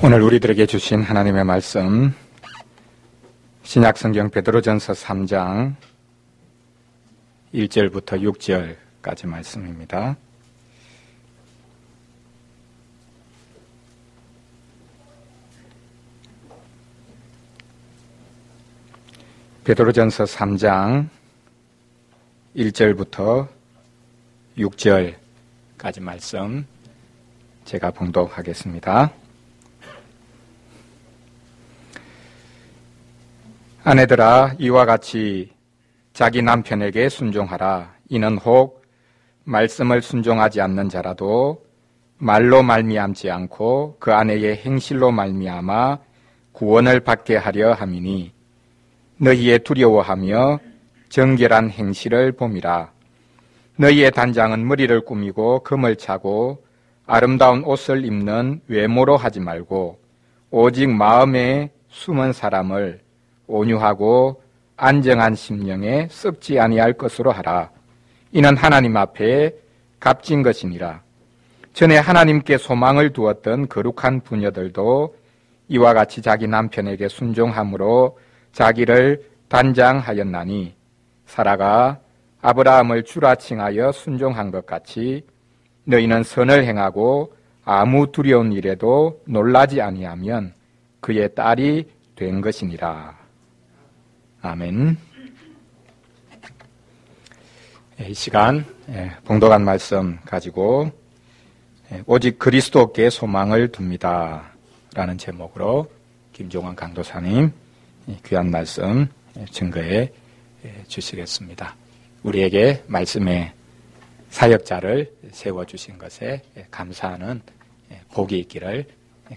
오늘 우리들에게 주신 하나님의 말씀, 신약성경 베드로전서 3장 1절부터 6절까지 말씀입니다. 베드로전서 3장 1절부터 6절까지 말씀 제가 봉독하겠습니다. 아내들아, 이와 같이 자기 남편에게 순종하라. 이는 혹 말씀을 순종하지 않는 자라도 말로 말미암지 않고 그 아내의 행실로 말미암아 구원을 받게 하려 함이니 너희의 두려워하며 정결한 행실을 봄이라. 너희의 단장은 머리를 꾸미고 금을 차고 아름다운 옷을 입는 외모로 하지 말고 오직 마음에 숨은 사람을 온유하고 안정한 심령에 썩지 아니할 것으로 하라. 이는 하나님 앞에 값진 것이니라. 전에 하나님께 소망을 두었던 거룩한 부녀들도 이와 같이 자기 남편에게 순종함으로 자기를 단장하였나니 사라가 아브라함을 주라 칭하여 순종한 것 같이 너희는 선을 행하고 아무 두려운 일에도 놀라지 아니하면 그의 딸이 된 것이니라. 아멘. 이 시간 봉독한 말씀 가지고 오직 그리스도께 소망을 둡니다 라는 제목으로 김종환 강도사님 귀한 말씀 증거해 주시겠습니다. 우리에게 말씀의 사역자를 세워주신 것에 감사하는 복이 있기를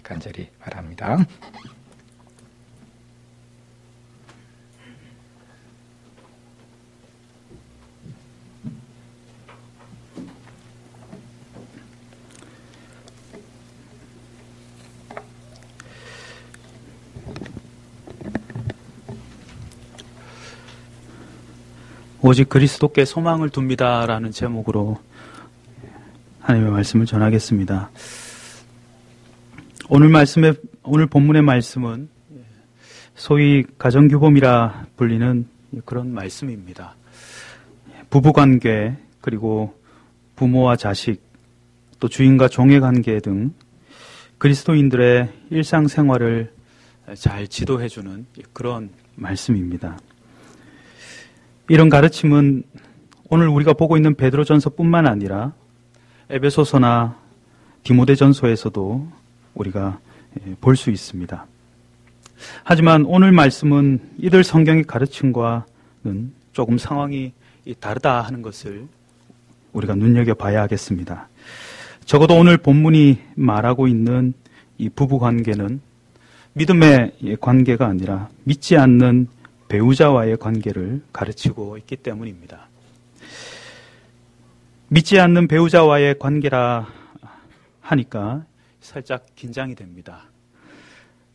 간절히 바랍니다. 오직 그리스도께 소망을 둡니다라는 제목으로 하나님의 말씀을 전하겠습니다. 오늘 본문의 말씀은 소위 가정규범이라 불리는 그런 말씀입니다. 부부관계, 그리고 부모와 자식, 또 주인과 종의 관계 등 그리스도인들의 일상생활을 잘 지도해주는 그런 말씀입니다. 이런 가르침은 오늘 우리가 보고 있는 베드로전서뿐만 아니라 에베소서나 디모데전서에서도 우리가 볼 수 있습니다. 하지만 오늘 말씀은 이들 성경의 가르침과는 조금 상황이 다르다 하는 것을 우리가 눈여겨봐야 하겠습니다. 적어도 오늘 본문이 말하고 있는 이 부부관계는 믿음의 관계가 아니라 믿지 않는 배우자와의 관계를 가르치고 있기 때문입니다. 믿지 않는 배우자와의 관계라 하니까 살짝 긴장이 됩니다.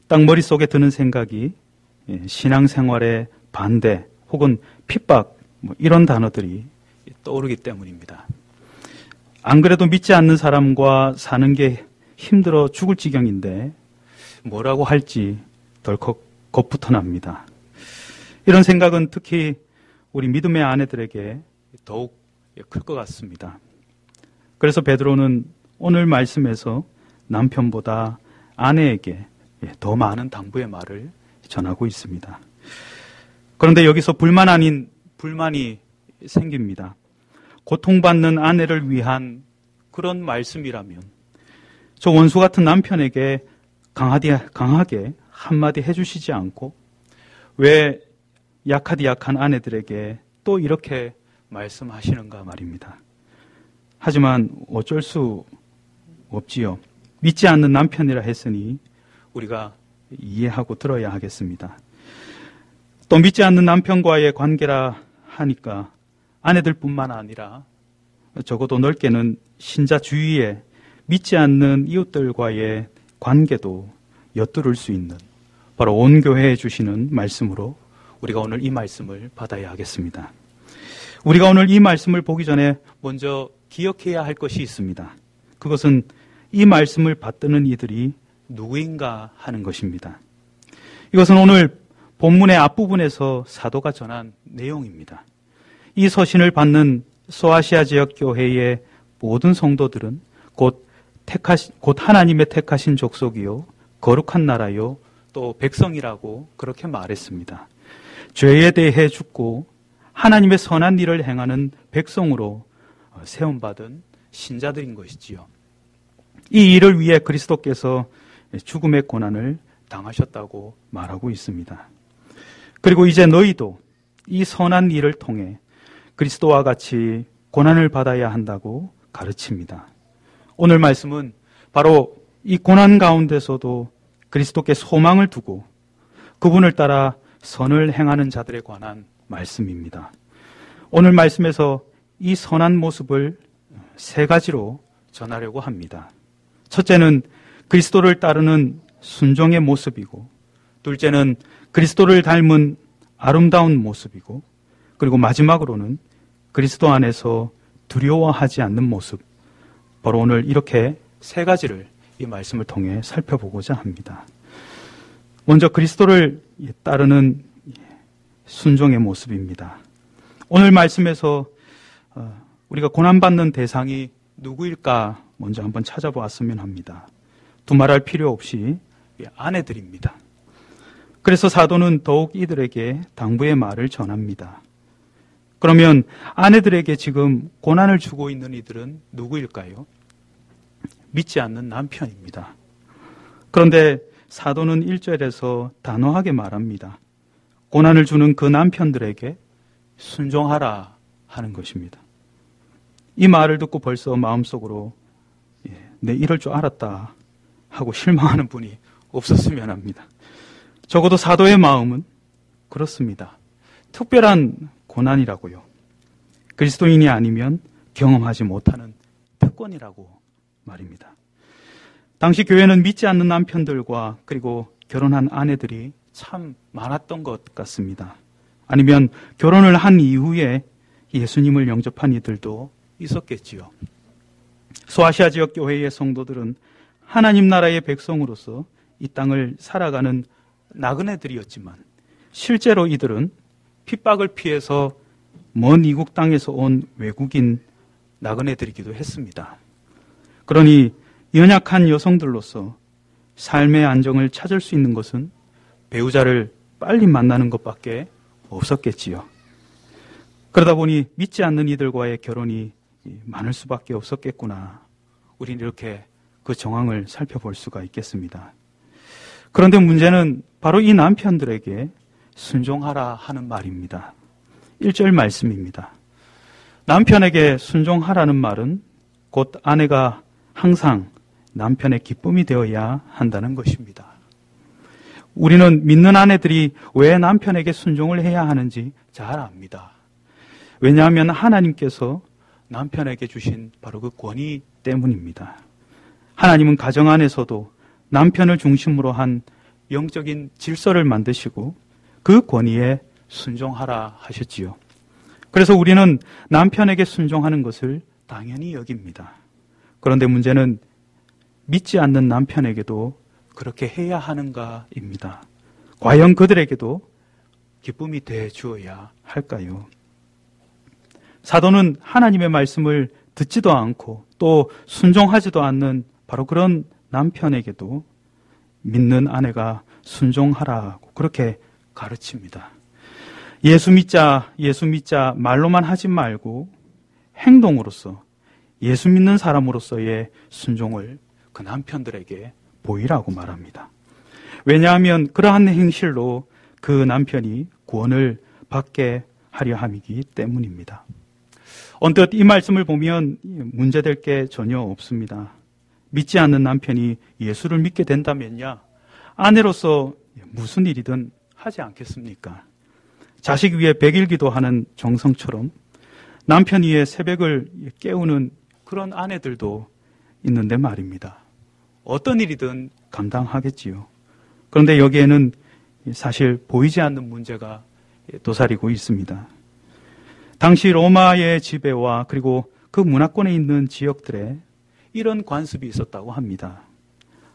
딱 머릿속에 드는 생각이 신앙생활의 반대 혹은 핍박 이런 단어들이 떠오르기 때문입니다. 안 그래도 믿지 않는 사람과 사는 게 힘들어 죽을 지경인데 뭐라고 할지 덜컥 겁부터 납니다. 이런 생각은 특히 우리 믿음의 아내들에게 더욱 클 것 같습니다. 그래서 베드로는 오늘 말씀에서 남편보다 아내에게 더 많은 당부의 말을 전하고 있습니다. 그런데 여기서 불만 아닌 불만이 생깁니다. 고통받는 아내를 위한 그런 말씀이라면 저 원수 같은 남편에게 강하게 한마디 해주시지 않고 왜 약하디 약한 아내들에게 또 이렇게 말씀하시는가 말입니다. 하지만 어쩔 수 없지요. 믿지 않는 남편이라 했으니 우리가 이해하고 들어야 하겠습니다. 또 믿지 않는 남편과의 관계라 하니까 아내들뿐만 아니라 적어도 넓게는 신자 주위에 믿지 않는 이웃들과의 관계도 엿들을 수 있는 바로 온 교회에 주시는 말씀으로 우리가 오늘 이 말씀을 받아야 하겠습니다. 우리가 오늘 이 말씀을 보기 전에 먼저 기억해야 할 것이 있습니다. 그것은 이 말씀을 받드는 이들이 누구인가 하는 것입니다. 이것은 오늘 본문의 앞부분에서 사도가 전한 내용입니다. 이 서신을 받는 소아시아 지역 교회의 모든 성도들은 곧 하나님의 택하신 족속이요 거룩한 나라요 또 백성이라고 그렇게 말했습니다. 죄에 대해 죽고 하나님의 선한 일을 행하는 백성으로 세움받은 신자들인 것이지요. 이 일을 위해 그리스도께서 죽음의 고난을 당하셨다고 말하고 있습니다. 그리고 이제 너희도 이 선한 일을 통해 그리스도와 같이 고난을 받아야 한다고 가르칩니다. 오늘 말씀은 바로 이 고난 가운데서도 그리스도께 소망을 두고 그분을 따라 선을 행하는 자들에 관한 말씀입니다. 오늘 말씀에서 이 선한 모습을 세 가지로 전하려고 합니다. 첫째는 그리스도를 따르는 순종의 모습이고, 둘째는 그리스도를 닮은 아름다운 모습이고, 그리고 마지막으로는 그리스도 안에서 두려워하지 않는 모습. 바로 오늘 이렇게 세 가지를 이 말씀을 통해 살펴보고자 합니다. 먼저 그리스도를 따르는 순종의 모습입니다. 오늘 말씀에서 우리가 고난받는 대상이 누구일까 먼저 한번 찾아보았으면 합니다. 두말할 필요 없이 아내들입니다. 그래서 사도는 더욱 이들에게 당부의 말을 전합니다. 그러면 아내들에게 지금 고난을 주고 있는 이들은 누구일까요? 믿지 않는 남편입니다. 그런데 사도는 1절에서 단호하게 말합니다. 고난을 주는 그 남편들에게 순종하라 하는 것입니다. 이 말을 듣고 벌써 마음속으로 내 이럴 줄 알았다 하고 실망하는 분이 없었으면 합니다. 적어도 사도의 마음은 그렇습니다. 특별한 고난이라고요. 그리스도인이 아니면 경험하지 못하는 특권이라고 말입니다. 당시 교회는 믿지 않는 남편들과 그리고 결혼한 아내들이 참 많았던 것 같습니다. 아니면 결혼을 한 이후에 예수님을 영접한 이들도 있었겠지요. 소아시아 지역 교회의 성도들은 하나님 나라의 백성으로서 이 땅을 살아가는 나그네들이었지만 실제로 이들은 핍박을 피해서 먼 이국 땅에서 온 외국인 나그네들이기도 했습니다. 그러니 연약한 여성들로서 삶의 안정을 찾을 수 있는 것은 배우자를 빨리 만나는 것밖에 없었겠지요. 그러다 보니 믿지 않는 이들과의 결혼이 많을 수밖에 없었겠구나. 우리는 이렇게 그 정황을 살펴볼 수가 있겠습니다. 그런데 문제는 바로 이 남편들에게 순종하라 하는 말입니다. 1절 말씀입니다. 남편에게 순종하라는 말은 곧 아내가 항상 남편의 기쁨이 되어야 한다는 것입니다. 우리는 믿는 아내들이 왜 남편에게 순종을 해야 하는지 잘 압니다. 왜냐하면 하나님께서 남편에게 주신 바로 그 권위 때문입니다. 하나님은 가정 안에서도 남편을 중심으로 한 영적인 질서를 만드시고 그 권위에 순종하라 하셨지요. 그래서 우리는 남편에게 순종하는 것을 당연히 여깁니다. 그런데 문제는 믿지 않는 남편에게도 그렇게 해야 하는가입니다. 과연 그들에게도 기쁨이 돼 주어야 할까요? 사도는 하나님의 말씀을 듣지도 않고 또 순종하지도 않는 바로 그런 남편에게도 믿는 아내가 순종하라고 그렇게 가르칩니다. 예수 믿자 말로만 하지 말고 행동으로서 예수 믿는 사람으로서의 순종을 그 남편들에게 보이라고 말합니다. 왜냐하면 그러한 행실로 그 남편이 구원을 받게 하려 함이기 때문입니다. 언뜻 이 말씀을 보면 문제될 게 전혀 없습니다. 믿지 않는 남편이 예수를 믿게 된다면야 아내로서 무슨 일이든 하지 않겠습니까? 자식 위에 백일 기도하는 정성처럼 남편 위에 새벽을 깨우는 그런 아내들도 있는데 말입니다. 어떤 일이든 감당하겠지요. 그런데 여기에는 사실 보이지 않는 문제가 도사리고 있습니다. 당시 로마의 지배와 그리고 그 문화권에 있는 지역들에 이런 관습이 있었다고 합니다.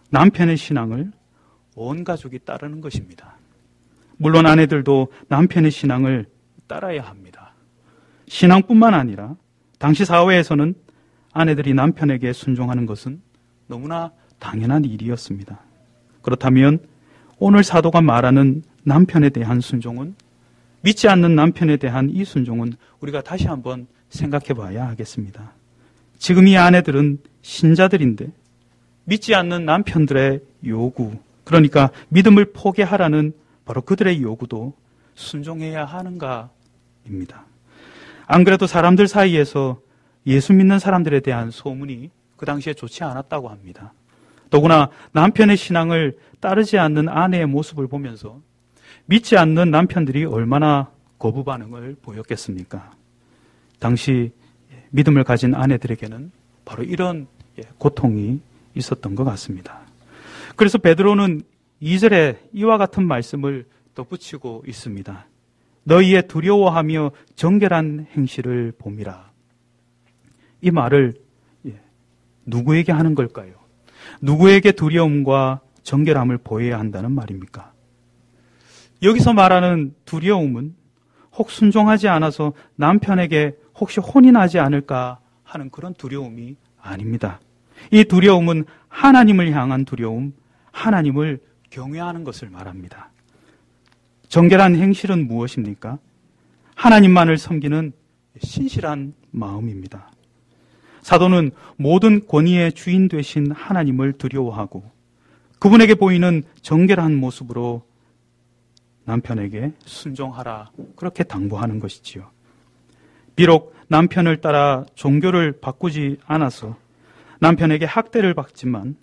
남편의 신앙을 온 가족이 따르는 것입니다. 물론 아내들도 남편의 신앙을 따라야 합니다. 신앙뿐만 아니라 당시 사회에서는 아내들이 남편에게 순종하는 것은 너무나 당연한 일이었습니다. 그렇다면 오늘 사도가 말하는 남편에 대한 순종은, 믿지 않는 남편에 대한 이 순종은 우리가 다시 한번 생각해 봐야 하겠습니다. 지금 이 아내들은 신자들인데 믿지 않는 남편들의 요구, 그러니까 믿음을 포기하라는 바로 그들의 요구도 순종해야 하는가입니다. 안 그래도 사람들 사이에서 예수 믿는 사람들에 대한 소문이 그 당시에 좋지 않았다고 합니다. 더구나 남편의 신앙을 따르지 않는 아내의 모습을 보면서 믿지 않는 남편들이 얼마나 거부 반응을 보였겠습니까? 당시 믿음을 가진 아내들에게는 바로 이런 고통이 있었던 것 같습니다. 그래서 베드로는 2절에 이와 같은 말씀을 덧붙이고 있습니다. 너희의 두려워하며 정결한 행실을 봄이라. 이 말을 누구에게 하는 걸까요? 누구에게 두려움과 정결함을 보여야 한다는 말입니까? 여기서 말하는 두려움은 혹 순종하지 않아서 남편에게 혹시 혼이 나지 않을까 하는 그런 두려움이 아닙니다. 이 두려움은 하나님을 향한 두려움, 하나님을 경외하는 것을 말합니다. 정결한 행실은 무엇입니까? 하나님만을 섬기는 신실한 마음입니다. 사도는 모든 권위의 주인 되신 하나님을 두려워하고 그분에게 보이는 정결한 모습으로 남편에게 순종하라, 그렇게 당부하는 것이지요. 비록 남편을 따라 종교를 바꾸지 않아서 남편에게 학대를 받지만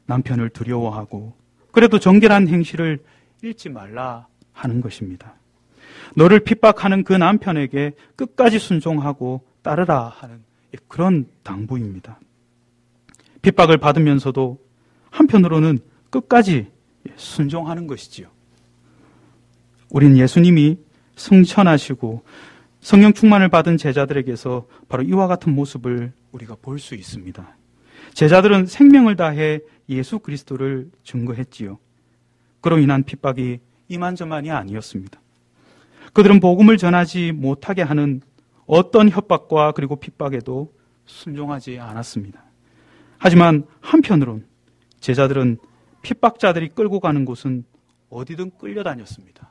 남편을 두려워하고 그래도 정결한 행실을 잃지 말라 하는 것입니다. 너를 핍박하는 그 남편에게 끝까지 순종하고 따르라 하는 그런 당부입니다. 핍박을 받으면서도 한편으로는 끝까지 순종하는 것이지요. 우린 예수님이 승천하시고 성령 충만을 받은 제자들에게서 바로 이와 같은 모습을 우리가 볼 수 있습니다. 제자들은 생명을 다해 예수 그리스도를 증거했지요. 그로 인한 핍박이 이만저만이 아니었습니다. 그들은 복음을 전하지 못하게 하는 어떤 협박과 그리고 핍박에도 순종하지 않았습니다. 하지만 한편으론 제자들은 핍박자들이 끌고 가는 곳은 어디든 끌려다녔습니다.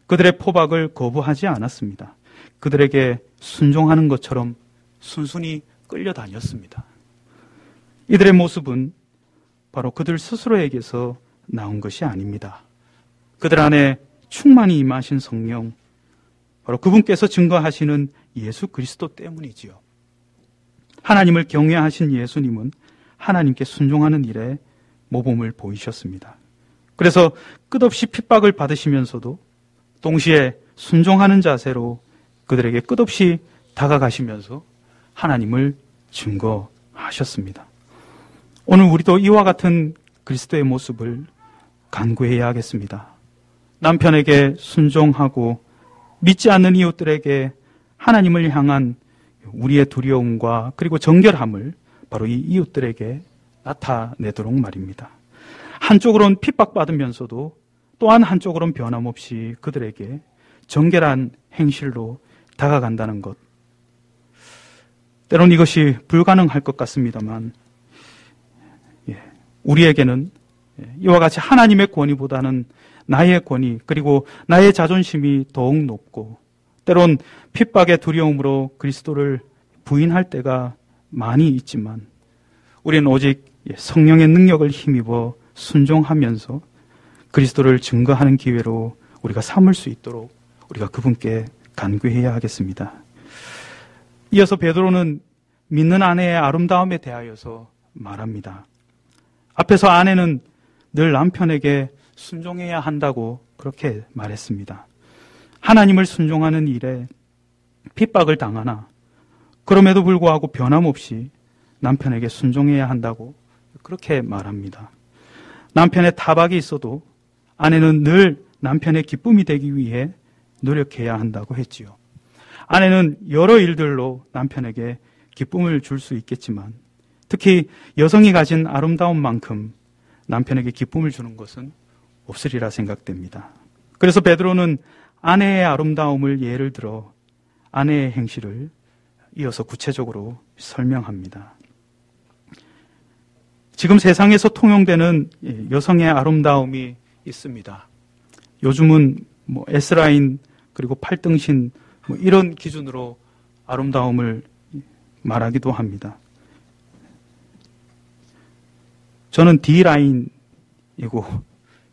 그들의 포박을 거부하지 않았습니다. 그들에게 순종하는 것처럼 순순히 끌려다녔습니다. 이들의 모습은 바로 그들 스스로에게서 나온 것이 아닙니다. 그들 안에 충만히 임하신 성령, 바로 그분께서 증거하시는 예수 그리스도 때문이지요. 하나님을 경외하신 예수님은 하나님께 순종하는 일에 모범을 보이셨습니다. 그래서 끝없이 핍박을 받으시면서도 동시에 순종하는 자세로 그들에게 끝없이 다가가시면서 하나님을 증거하셨습니다. 오늘 우리도 이와 같은 그리스도의 모습을 간구해야 하겠습니다. 남편에게 순종하고 믿지 않는 이웃들에게 하나님을 향한 우리의 두려움과 그리고 정결함을 바로 이 이웃들에게 나타내도록 말입니다. 한쪽으로는 핍박받으면서도 또한 한쪽으로는 변함없이 그들에게 정결한 행실로 다가간다는 것. 때론 이것이 불가능할 것 같습니다만 우리에게는 이와 같이 하나님의 권위보다는 나의 권위 그리고 나의 자존심이 더욱 높고 때론 핍박의 두려움으로 그리스도를 부인할 때가 많이 있지만 우리는 오직 성령의 능력을 힘입어 순종하면서 그리스도를 증거하는 기회로 우리가 삼을 수 있도록 우리가 그분께 간구해야 하겠습니다. 이어서 베드로는 믿는 아내의 아름다움에 대하여서 말합니다. 앞에서 아내는 늘 남편에게 순종해야 한다고 그렇게 말했습니다. 하나님을 순종하는 일에 핍박을 당하나 그럼에도 불구하고 변함없이 남편에게 순종해야 한다고 그렇게 말합니다. 남편의 타박이 있어도 아내는 늘 남편의 기쁨이 되기 위해 노력해야 한다고 했지요. 아내는 여러 일들로 남편에게 기쁨을 줄 수 있겠지만 특히 여성이 가진 아름다움만큼 남편에게 기쁨을 주는 것은 없으리라 생각됩니다. 그래서 베드로는 아내의 아름다움을 예를 들어 아내의 행실을 이어서 구체적으로 설명합니다. 지금 세상에서 통용되는 여성의 아름다움이 있습니다. 요즘은 S라인 그리고 팔등신 이런 기준으로 아름다움을 말하기도 합니다. 저는 D라인이고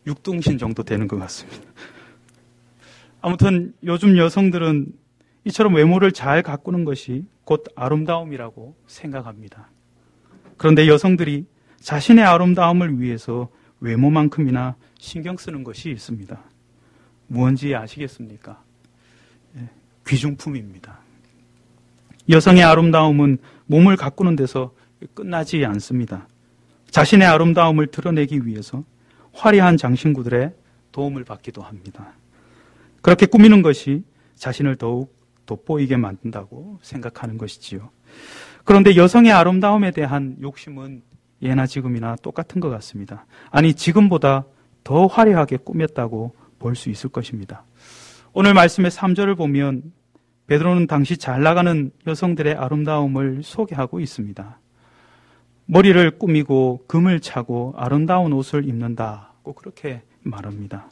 6등신 정도 되는 것 같습니다. 아무튼 요즘 여성들은 이처럼 외모를 잘 가꾸는 것이 곧 아름다움이라고 생각합니다. 그런데 여성들이 자신의 아름다움을 위해서 외모만큼이나 신경 쓰는 것이 있습니다. 무언지 아시겠습니까? 귀중품입니다. 여성의 아름다움은 몸을 가꾸는 데서 끝나지 않습니다. 자신의 아름다움을 드러내기 위해서 화려한 장신구들의 도움을 받기도 합니다. 그렇게 꾸미는 것이 자신을 더욱 돋보이게 만든다고 생각하는 것이지요. 그런데 여성의 아름다움에 대한 욕심은 예나 지금이나 똑같은 것 같습니다. 아니, 지금보다 더 화려하게 꾸몄다고 볼 수 있을 것입니다. 오늘 말씀의 3절을 보면 베드로는 당시 잘 나가는 여성들의 아름다움을 소개하고 있습니다. 머리를 꾸미고 금을 차고 아름다운 옷을 입는다고 그렇게 말합니다.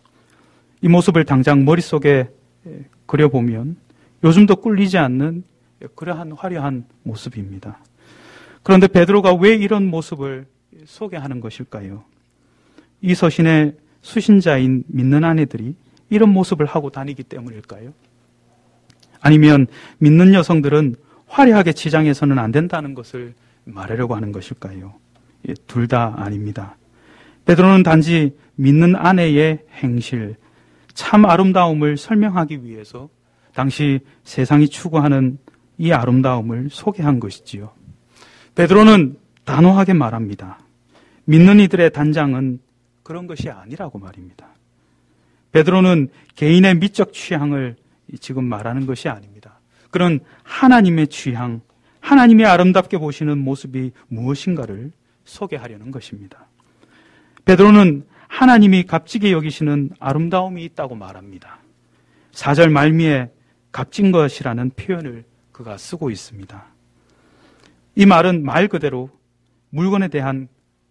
이 모습을 당장 머릿속에 그려보면 요즘도 꿀리지 않는 그러한 화려한 모습입니다. 그런데 베드로가 왜 이런 모습을 소개하는 것일까요? 이 서신의 수신자인 믿는 아내들이 이런 모습을 하고 다니기 때문일까요? 아니면 믿는 여성들은 화려하게 치장해서는 안 된다는 것을 말하려고 하는 것일까요? 둘 다 아닙니다. 베드로는 단지 믿는 아내의 행실, 참 아름다움을 설명하기 위해서 당시 세상이 추구하는 이 아름다움을 소개한 것이지요. 베드로는 단호하게 말합니다. 믿는 이들의 단장은 그런 것이 아니라고 말입니다. 베드로는 개인의 미적 취향을 지금 말하는 것이 아닙니다. 그런 하나님의 취향, 하나님의 아름답게 보시는 모습이 무엇인가를 소개하려는 것입니다. 베드로는 하나님이 값지게 여기시는 아름다움이 있다고 말합니다. 4절 말미에 값진 것이라는 표현을 그가 쓰고 있습니다. 이 말은 말 그대로 물건에 대한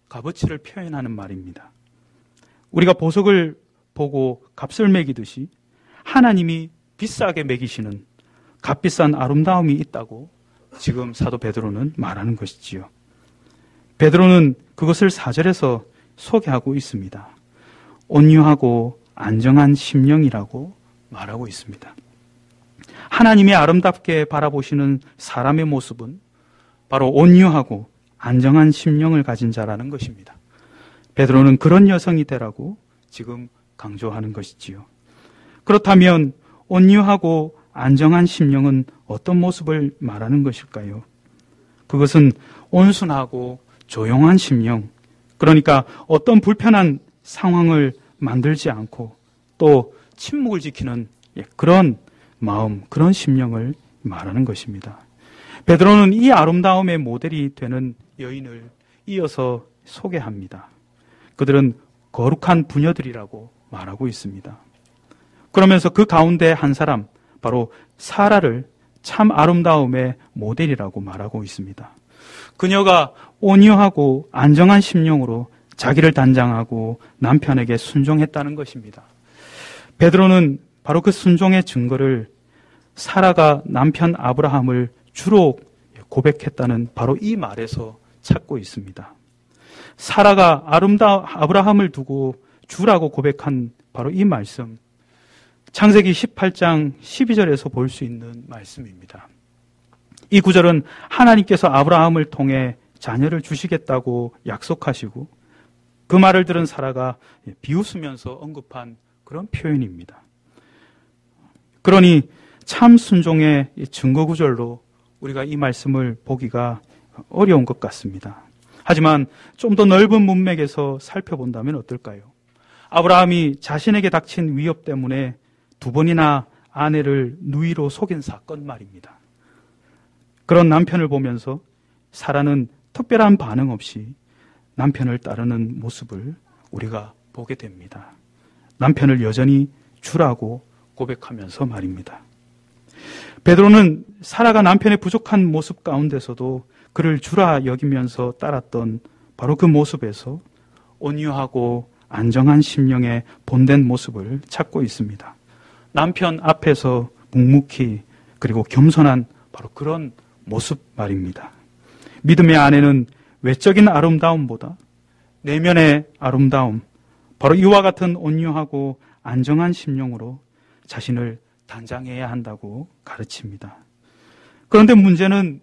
값어치를 표현하는 말입니다. 우리가 보석을 보고 값을 매기듯이 하나님이 비싸게 매기시는 값비싼 아름다움이 있다고 지금 사도 베드로는 말하는 것이지요. 베드로는 그것을 4절에서 소개하고 있습니다. 온유하고 안정한 심령이라고 말하고 있습니다. 하나님이 아름답게 바라보시는 사람의 모습은 바로 온유하고 안정한 심령을 가진 자라는 것입니다. 베드로는 그런 여성이 되라고 지금 강조하는 것이지요. 그렇다면 온유하고 안정한 심령은 어떤 모습을 말하는 것일까요? 그것은 온순하고 조용한 심령, 그러니까 어떤 불편한 상황을 만들지 않고 또 침묵을 지키는 그런 마음, 그런 심령을 말하는 것입니다. 베드로는 이 아름다움의 모델이 되는 여인을 이어서 소개합니다. 그들은 거룩한 부녀들이라고 말하고 있습니다. 그러면서 그 가운데 한 사람, 바로 사라를 참 아름다움의 모델이라고 말하고 있습니다. 그녀가 온유하고 안정한 심령으로 자기를 단장하고 남편에게 순종했다는 것입니다. 베드로는 바로 그 순종의 증거를 사라가 남편 아브라함을 주로 고백했다는 바로 이 말에서 찾고 있습니다. 사라가 아브라함을 두고 주라고 고백한 바로 이 말씀, 창세기 18장 12절에서 볼 수 있는 말씀입니다. 이 구절은 하나님께서 아브라함을 통해 자녀를 주시겠다고 약속하시고 그 말을 들은 사라가 비웃으면서 언급한 그런 표현입니다. 그러니 참 순종의 증거 구절로 우리가 이 말씀을 보기가 어려운 것 같습니다. 하지만 좀 더 넓은 문맥에서 살펴본다면 어떨까요? 아브라함이 자신에게 닥친 위협 때문에 2번이나 아내를 누이로 속인 사건 말입니다. 그런 남편을 보면서 사라는 특별한 반응 없이 남편을 따르는 모습을 우리가 보게 됩니다. 남편을 여전히 주라고 고백하면서 말입니다. 베드로는 사라가 남편의 부족한 모습 가운데서도 그를 주라 여기면서 따랐던 바로 그 모습에서 온유하고 안정한 심령의 본된 모습을 찾고 있습니다. 남편 앞에서 묵묵히 그리고 겸손한 바로 그런 모습 말입니다. 믿음의 아내는 외적인 아름다움보다 내면의 아름다움, 바로 이와 같은 온유하고 안정한 심령으로 자신을 단장해야 한다고 가르칩니다. 그런데 문제는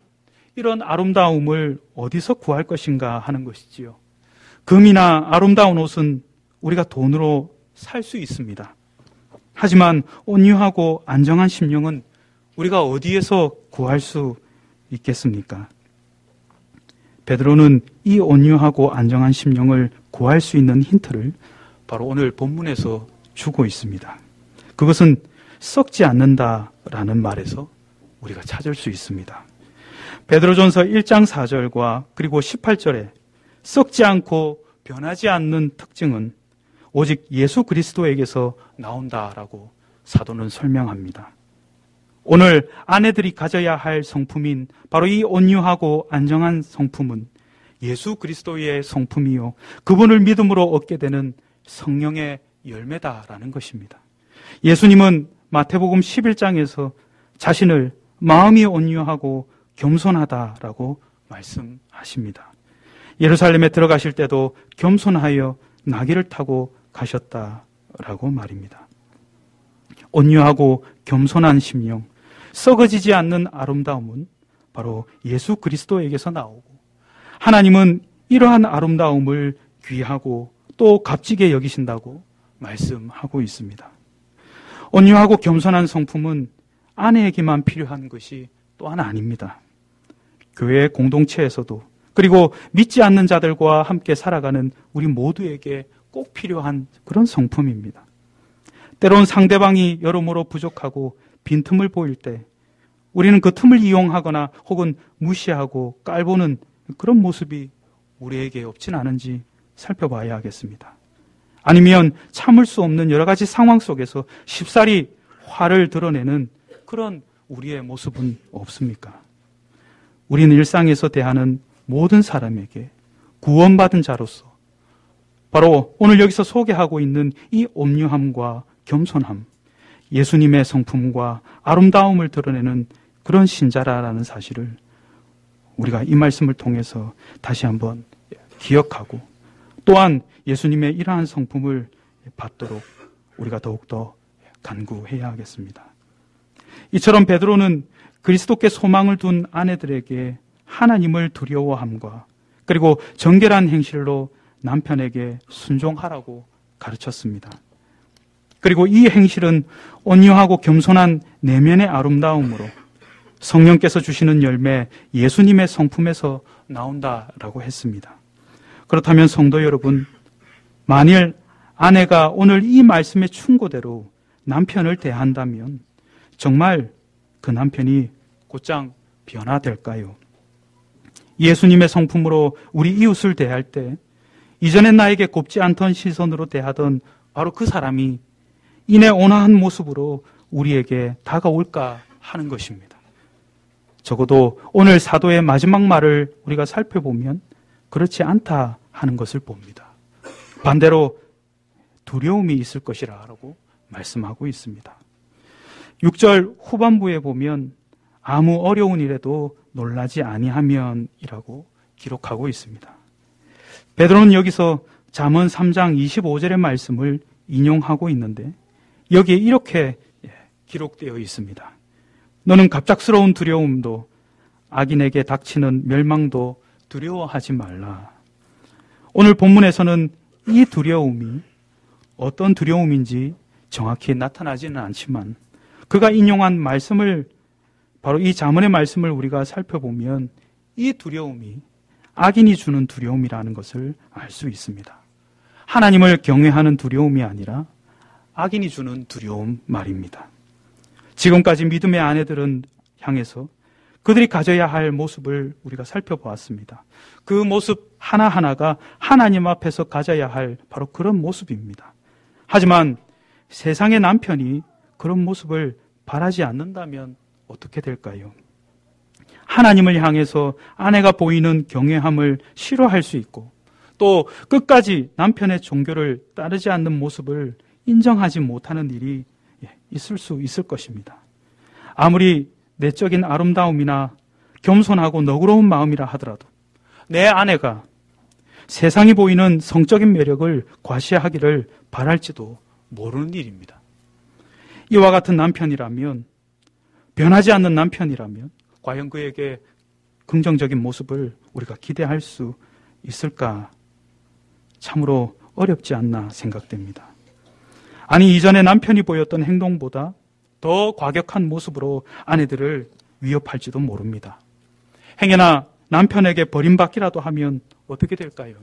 이런 아름다움을 어디서 구할 것인가 하는 것이지요. 금이나 아름다운 옷은 우리가 돈으로 살 수 있습니다. 하지만 온유하고 안정한 심령은 우리가 어디에서 구할 수 있겠습니까? 베드로는 이 온유하고 안정한 심령을 구할 수 있는 힌트를 바로 오늘 본문에서 주고 있습니다. 그것은 썩지 않는다라는 말에서 우리가 찾을 수 있습니다. 베드로전서 1장 4절과 그리고 18절에 썩지 않고 변하지 않는 특징은 오직 예수 그리스도에게서 나온다라고 사도는 설명합니다. 오늘 아내들이 가져야 할 성품인 바로 이 온유하고 안정한 성품은 예수 그리스도의 성품이요, 그분을 믿음으로 얻게 되는 성령의 열매다라는 것입니다. 예수님은 마태복음 11장에서 자신을 마음이 온유하고 겸손하다라고 말씀하십니다. 예루살렘에 들어가실 때도 겸손하여 나귀를 타고 가셨다라고 말입니다. 온유하고 겸손한 심령, 썩어지지 않는 아름다움은 바로 예수 그리스도에게서 나오고, 하나님은 이러한 아름다움을 귀하고 또 값지게 여기신다고 말씀하고 있습니다. 온유하고 겸손한 성품은 아내에게만 필요한 것이 또한 아닙니다. 교회 공동체에서도, 그리고 믿지 않는 자들과 함께 살아가는 우리 모두에게 꼭 필요한 그런 성품입니다. 때론 상대방이 여러모로 부족하고 빈틈을 보일 때 우리는 그 틈을 이용하거나 혹은 무시하고 깔보는 그런 모습이 우리에게 없진 않은지 살펴봐야 하겠습니다. 아니면 참을 수 없는 여러 가지 상황 속에서 쉽사리 화를 드러내는 그런 우리의 모습은 없습니까? 우리는 일상에서 대하는 모든 사람에게 구원받은 자로서 바로 오늘 여기서 소개하고 있는 이 온유함과 겸손함, 예수님의 성품과 아름다움을 드러내는 그런 신자라는 사실을 우리가 이 말씀을 통해서 다시 한번 기억하고, 또한 예수님의 이러한 성품을 받도록 우리가 더욱더 간구해야 하겠습니다. 이처럼 베드로는 그리스도께 소망을 둔 아내들에게 하나님을 두려워함과 그리고 정결한 행실로 남편에게 순종하라고 가르쳤습니다. 그리고 이 행실은 온유하고 겸손한 내면의 아름다움으로 성령께서 주시는 열매, 예수님의 성품에서 나온다라고 했습니다. 그렇다면 성도 여러분, 만일 아내가 오늘 이 말씀의 충고대로 남편을 대한다면 정말 그 남편이 곧장 변화될까요? 예수님의 성품으로 우리 이웃을 대할 때 이전에 나에게 곱지 않던 시선으로 대하던 바로 그 사람이 이내 온화한 모습으로 우리에게 다가올까 하는 것입니다. 적어도 오늘 사도의 마지막 말을 우리가 살펴보면 그렇지 않다 하는 것을 봅니다. 반대로 두려움이 있을 것이라고 말씀하고 있습니다. 6절 후반부에 보면 아무 어려운 일에도 놀라지 아니하면이라고 기록하고 있습니다. 베드로는 여기서 잠언 3장 25절의 말씀을 인용하고 있는데 여기에 이렇게 기록되어 있습니다. 너는 갑작스러운 두려움도 악인에게 닥치는 멸망도 두려워하지 말라. 오늘 본문에서는 이 두려움이 어떤 두려움인지 정확히 나타나지는 않지만 그가 인용한 말씀을, 바로 이 잠언의 말씀을 우리가 살펴보면 이 두려움이 악인이 주는 두려움이라는 것을 알 수 있습니다. 하나님을 경외하는 두려움이 아니라 악인이 주는 두려움 말입니다. 지금까지 믿음의 아내들은 향해서 그들이 가져야 할 모습을 우리가 살펴보았습니다. 그 모습 하나하나가 하나님 앞에서 가져야 할 바로 그런 모습입니다. 하지만 세상의 남편이 그런 모습을 바라지 않는다면 어떻게 될까요? 하나님을 향해서 아내가 보이는 경외함을 싫어할 수 있고 또 끝까지 남편의 종교를 따르지 않는 모습을 인정하지 못하는 일이 있을 수 있을 것입니다. 아무리 내적인 아름다움이나 겸손하고 너그러운 마음이라 하더라도 내 아내가 세상이 보이는 성적인 매력을 과시하기를 바랄지도 모르는 일입니다. 이와 같은 남편이라면, 변하지 않는 남편이라면 과연 그에게 긍정적인 모습을 우리가 기대할 수 있을까? 참으로 어렵지 않나 생각됩니다. 아니, 이전에 남편이 보였던 행동보다 더 과격한 모습으로 아내들을 위협할지도 모릅니다. 행여나 남편에게 버림받기라도 하면 어떻게 될까요?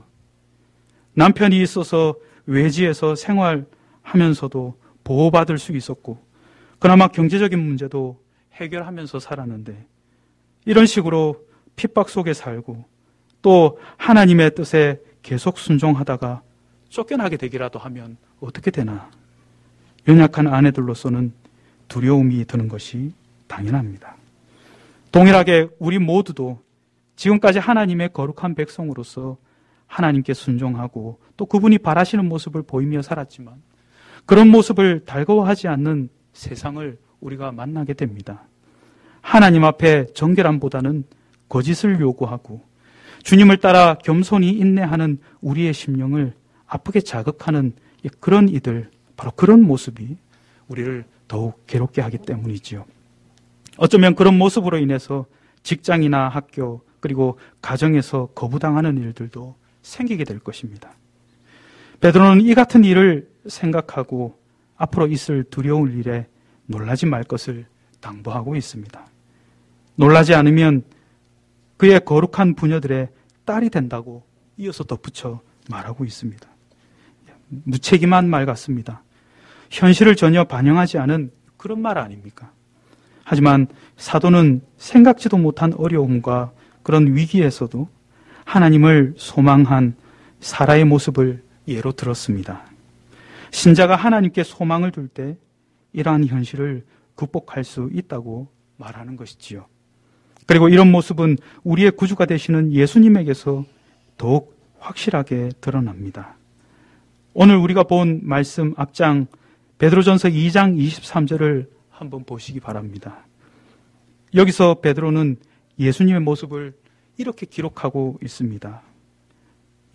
남편이 있어서 외지에서 생활하면서도 보호받을 수 있었고 그나마 경제적인 문제도 해결하면서 살았는데 이런 식으로 핍박 속에 살고 또 하나님의 뜻에 계속 순종하다가 쫓겨나게 되기라도 하면 어떻게 되나? 연약한 아내들로서는 두려움이 드는 것이 당연합니다. 동일하게 우리 모두도 지금까지 하나님의 거룩한 백성으로서 하나님께 순종하고 또 그분이 바라시는 모습을 보이며 살았지만 그런 모습을 달가워하지 않는 세상을 우리가 만나게 됩니다. 하나님 앞에 정결함보다는 거짓을 요구하고 주님을 따라 겸손히 인내하는 우리의 심령을 아프게 자극하는 그런 이들, 바로 그런 모습이 우리를 더욱 괴롭게 하기 때문이지요. 어쩌면 그런 모습으로 인해서 직장이나 학교 그리고 가정에서 거부당하는 일들도 생기게 될 것입니다. 베드로는 이 같은 일을 생각하고 앞으로 있을 두려운 일에 놀라지 말 것을 당부하고 있습니다. 놀라지 않으면 그의 거룩한 부녀들의 딸이 된다고 이어서 덧붙여 말하고 있습니다. 무책임한 말 같습니다. 현실을 전혀 반영하지 않은 그런 말 아닙니까? 하지만 사도는 생각지도 못한 어려움과 그런 위기에서도 하나님을 소망한 사라의 모습을 예로 들었습니다. 신자가 하나님께 소망을 둘 때 이러한 현실을 극복할 수 있다고 말하는 것이지요. 그리고 이런 모습은 우리의 구주가 되시는 예수님에게서 더욱 확실하게 드러납니다. 오늘 우리가 본 말씀 앞장 베드로전서 2장 23절을 한번 보시기 바랍니다. 여기서 베드로는 예수님의 모습을 이렇게 기록하고 있습니다.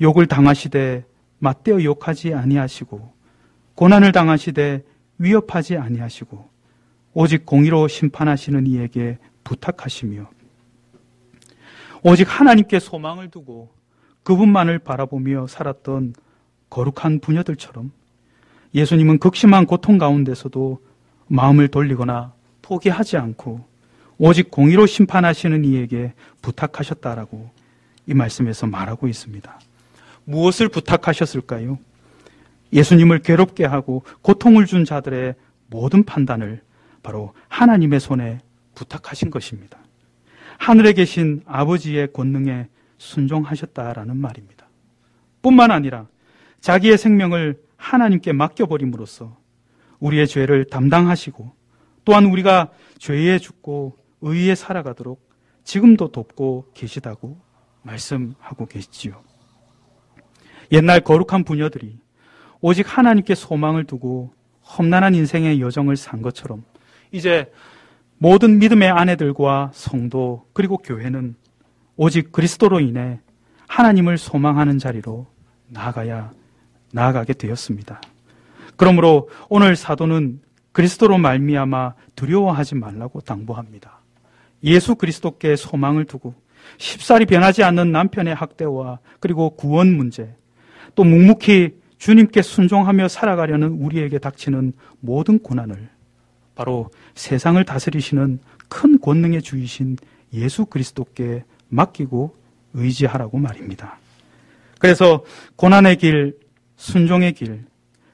욕을 당하시되 맞대어 욕하지 아니하시고 고난을 당하시되 위협하지 아니하시고 오직 공의로 심판하시는 이에게 부탁하시며 오직 하나님께 소망을 두고 그분만을 바라보며 살았던 거룩한 부녀들처럼 예수님은 극심한 고통 가운데서도 마음을 돌리거나 포기하지 않고 오직 공의로 심판하시는 이에게 부탁하셨다라고 이 말씀에서 말하고 있습니다. 무엇을 부탁하셨을까요? 예수님을 괴롭게 하고 고통을 준 자들의 모든 판단을 바로 하나님의 손에 부탁하신 것입니다. 하늘에 계신 아버지의 권능에 순종하셨다라는 말입니다. 뿐만 아니라 자기의 생명을 하나님께 맡겨버림으로써 우리의 죄를 담당하시고 또한 우리가 죄에 죽고 의에 살아가도록 지금도 돕고 계시다고 말씀하고 계시지요. 옛날 거룩한 부녀들이 오직 하나님께 소망을 두고 험난한 인생의 여정을 산 것처럼 이제 모든 믿음의 아내들과 성도 그리고 교회는 오직 그리스도로 인해 하나님을 소망하는 자리로 나아가게 되었습니다. 그러므로 오늘 사도는 그리스도로 말미암아 두려워하지 말라고 당부합니다. 예수 그리스도께 소망을 두고 쉽사리 변하지 않는 남편의 학대와 그리고 구원 문제, 또 묵묵히 주님께 순종하며 살아가려는 우리에게 닥치는 모든 고난을 바로 세상을 다스리시는 큰 권능의 주이신 예수 그리스도께 맡기고 의지하라고 말입니다. 그래서 고난의 길, 순종의 길,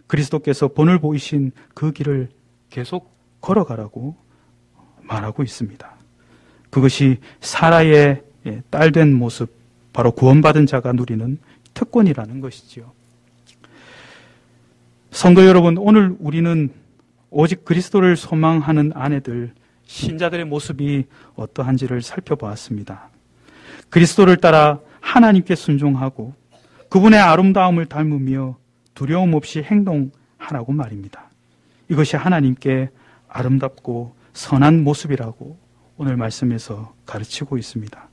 그리스도께서 본을 보이신 그 길을 계속 걸어가라고 말하고 있습니다. 그것이 사라의 딸된 모습, 바로 구원받은 자가 누리는 특권이라는 것이지요. 성도 여러분, 오늘 우리는 오직 그리스도를 소망하는 아내들, 신자들의 모습이 어떠한지를 살펴보았습니다. 그리스도를 따라 하나님께 순종하고 그분의 아름다움을 닮으며 두려움 없이 행동하라고 말입니다. 이것이 하나님께 아름답고 선한 모습이라고 오늘 말씀에서 가르치고 있습니다.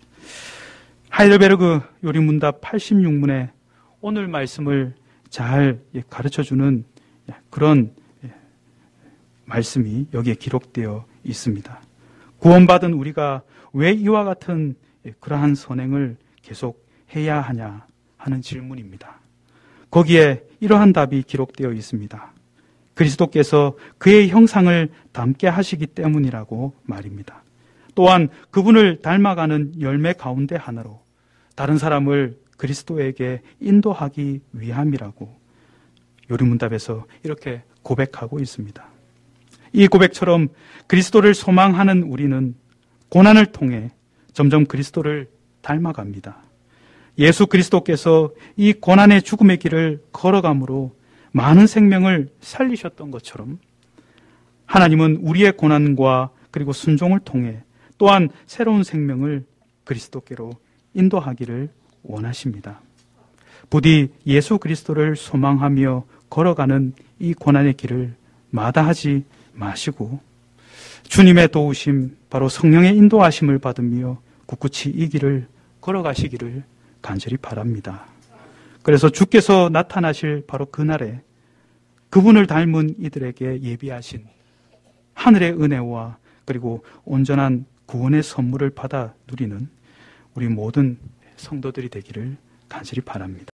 하이델베르그 요리문답 86문에 오늘 말씀을 잘 가르쳐주는 그런 말씀이 여기에 기록되어 있습니다. 구원받은 우리가 왜 이와 같은 그러한 선행을 계속 해야 하냐 하는 질문입니다. 거기에 이러한 답이 기록되어 있습니다. 그리스도께서 그의 형상을 닮게 하시기 때문이라고 말입니다. 또한 그분을 닮아가는 열매 가운데 하나로 다른 사람을 그리스도에게 인도하기 위함이라고 요리문답에서 이렇게 고백하고 있습니다. 이 고백처럼 그리스도를 소망하는 우리는 고난을 통해 점점 그리스도를 닮아갑니다. 예수 그리스도께서 이 고난의 죽음의 길을 걸어감으로 많은 생명을 살리셨던 것처럼 하나님은 우리의 고난과 그리고 순종을 통해 또한 새로운 생명을 그리스도께로 인도하기를 원하십니다. 부디 예수 그리스도를 소망하며 걸어가는 이 고난의 길을 마다하지 마시고 주님의 도우심, 바로 성령의 인도하심을 받으며 굳굳이 이 길을 걸어가시기를 간절히 바랍니다. 그래서 주께서 나타나실 바로 그날에 그분을 닮은 이들에게 예비하신 하늘의 은혜와 그리고 온전한 구원의 선물을 받아 누리는 우리 모든 성도들이 되기를 간절히 바랍니다.